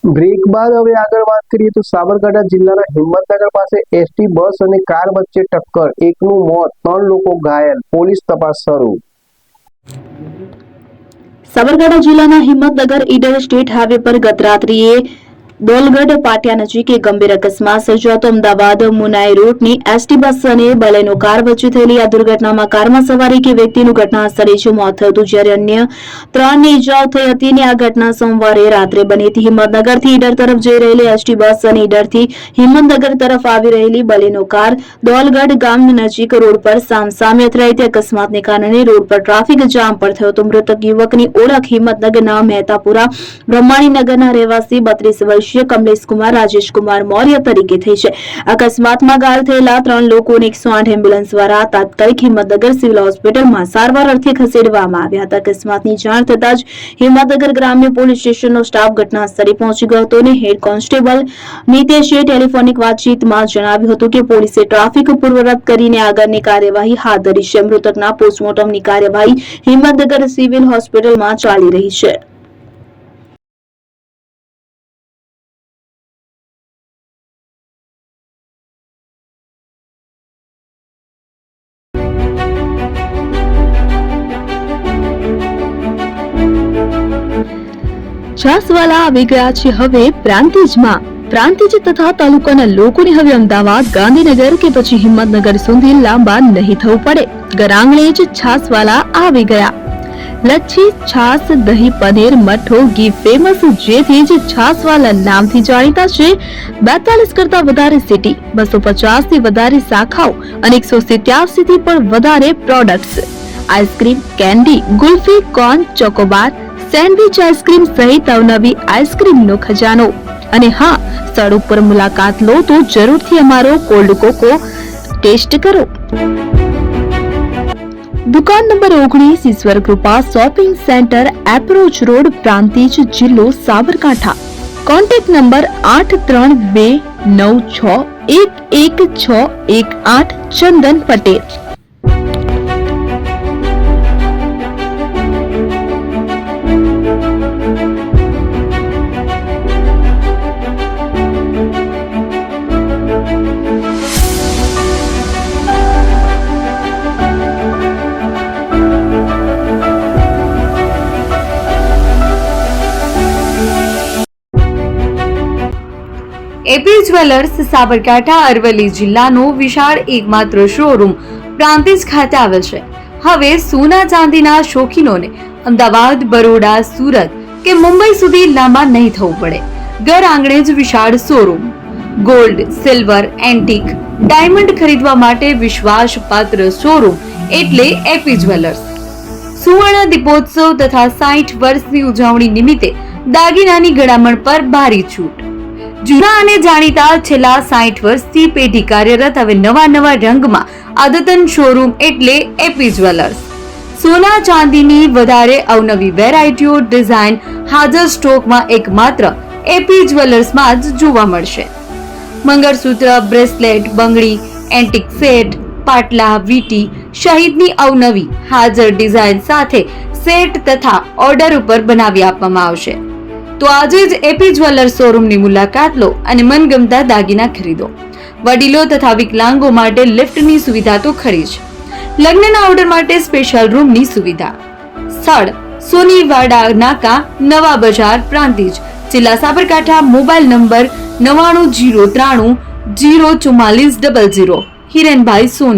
Break બાદ હવે આગળ વાત કરીએ તો સાબરકાંઠા જિલ્લાના હિંમતનગર પાસે એસટી બસ અને કાર વચ્ચે ટક્કર, એકનું મોત, 3 લોકો ઘાયલ, પોલીસ તપાસ શરૂ। સાબરકાંઠા જિલ્લાના હિંમતનગર ઈડર સ્ટેટ હાઈવે પર ગત રાત્રિએ દોલગઢ પાટિયા નજીક એક ગંભીર અકસ્માત સર્જાતો અમદાવાદ મુનાઈ રૂટની એસટી બસ અને બલેનો કાર વચ્ચે થયેલી આ દુર્ઘટનામાં કારમાં સવાર એક વ્યક્તિનું ઘટના સ્થળે જ મોત થયું હતું, જ્યારે અન્ય 3ને ઈજાઓ થઈ હતી અને આ ઘટના સોમવારે રાત્રે બની હતી। હિંમતનગરથી ઈડર તરફ જઈ રહેલી એસટી બસ અને ઈડરથી હિંમતનગર તરફ આવી રહેલી બલેનો કાર દોલગઢ ગામ નજીક રોડ પર સામસામે અથડાઈ હતી। અકસ્માતને કારણે રોડ પર ટ્રાફિક જામ પણ થયો હતો। મૃતક યુવકની ઓળખ હિંમતનગરના મહેતાપુરા બ્રહ્માણીનગરના રહેવાસી 32 વર્ષીય કમલેશ કુમાર રાજેશ કુમાર મૌર્ય તરીકે થઈ છે। અકસ્માતમાં ઘાયલ થયેલા 3 લોકોને 108 એમ્બ્યુલન્સ દ્વારા તાત્કાલિક હિંમતનગર સિવિલ હોસ્પિટલમાં સારવાર અર્થે ખસેડવામાં આવ્યા હતા। અકસ્માતની જાણ થતાં જ હિંમતનગર ગ્રામ્ય પોલીસ સ્ટેશનનો સ્ટાફ ઘટના સ્થળે પહોંચી ગયો હતો અને હેડ કોન્સ્ટેબલ નીતેશે ટેલિફોનિક વાતચીતમાં જણાવ્યું હતું કે પોલીસે ટ્રાફિક પૂર્વવત કરીને આગળની કાર્યવાહી હાથ ધરી છે। મૃતકના પોસ્ટમોર્ટમની કાર્યવાહી હિંમતનગર સિવિલ હોસ્પિટલમાં ચાલી રહી છે। છાસવાલા આવી ગયા છે હવે પ્રાંતિજમાં। પ્રાંતિજ તથા તાલુકાના લોકોને હવે અમદાવાદ, ગાંધીનગર કે પછી હિંમતનગર સુધી લાંબા નહીં થવું પડે। ઘરઆંગણે જ છાસવાલા આવી ગયા। લચ્છી, છાસ, દહીં, પનીર, મઠ્ઠો, ઘી ફેમસ, જેથી જ છાસવાલા નામથી જાણીતા છે। 42 કરતા વધારે સિટી, 250 થી વધારે શાખાઓ અને 187 થી પણ વધારે products. Ice cream, candy, kulfi, corn, Chocobar, sandwich ice cream સહિત અવનવી આઈસ્ક્રીમનો ખજાનો। અને હા, સ્થળ ઉપર મુલાકાત લો તો જરૂરથી અમારો કોલ્ડ કોકો ટેસ્ટ કરો। દુકાન number 19, Ishwar Krupa shopping centre, approach road, Prantij, જિલ્લો Sabarkantha. Contact number 8329611618 Chandan Patel. AP jewellers Sabarkantha Aravalli જિલ્લાનો વિશાળ એકમાત્ર શોરૂમ પ્રાંતિજ ખાતે આવેલ છે। હવે સોના ચાંદીના શોખીનોને અમદાવાદ, બરોડા, સુરત કે મુંબઈ સુધી લાંબા નહીં થવું પડે। ઘર આંગણે જ વિશાળ showroom. Gold, silver, antique, diamond ખરીદવા માટે વિશ્વાસપાત્ર શોરૂમ એટલે એપી જ્વેલર્સ। સુવર્ણ દીપોત્સવ તથા 60 વર્ષની ઉજવણી નિમિત્તે દાગીનાની ગળામણ પર ભારી છૂટ। જૂના અને જાણીતા છેલ્લા 60 વર્ષથી પેઢી કાર્યરત હવે નવા રંગમાં અદ્યતન શોરૂમ એટલે એપી જ્વેલર્સ। સોના ચાંદીની વધારે અવનવી વેરાયટીઓ, ડિઝાઇન હાજર સ્ટોકમાં એકમાત્ર એપી જ્વેલર્સમાં જ જોવા મળશે। મંગળસૂત્ર, બ્રેસલેટ, બંગડી, એન્ટિક સેટ, પાટલા, વીટી સહિતની અવનવી હાજર ડિઝાઇન સાથે સેટ તથા ઓર્ડર ઉપર બનાવી આપવામાં આવશે। તો આજે જ એપી જ્વેલર્સ શોરૂમની મુલાકાત લો અને મનગમતા દાગીના ખરીદો। વડીલો તથા વિકલાંગો માટે લિફ્ટની સુવિધા તો ખરી જ, લગ્નના ઓર્ડર માટે સ્પેશિયલ રૂમની સુવિધા। સ્થળ સોનીવાડા નાકા, નવા બજાર, પ્રાંતિજ, જિલ્લા સાબરકાંઠા। Mobile number 9903004400। હિરેનભાઈ સોની।